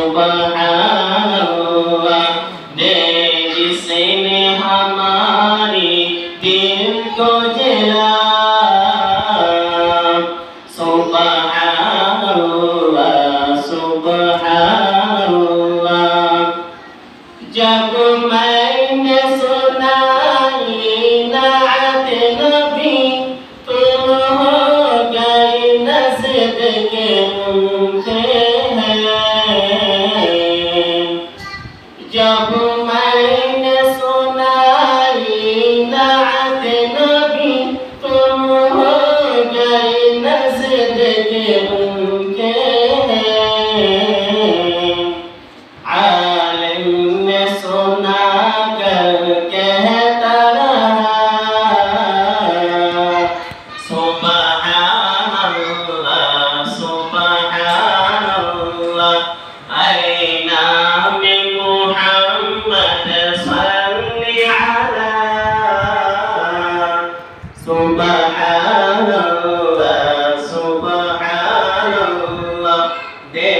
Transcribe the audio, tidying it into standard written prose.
सुबहानल्लाह दे जिसने हमारी दिल को जला सुबहानल्लाह सुबहानल्लाह जब मैंने सुनाई नात नबी तुम हो गई नज़द के मुझे जब मैंने सुनाई नात नबी तुम हो गई नज़द के मुझे आलिम ने सुना कर कहता रहा सुबहानल्लाह सुबहानल्लाह आईना में मुहम्मद सल्ली अला सुबहानल्लाह सुबहानल्लाह दे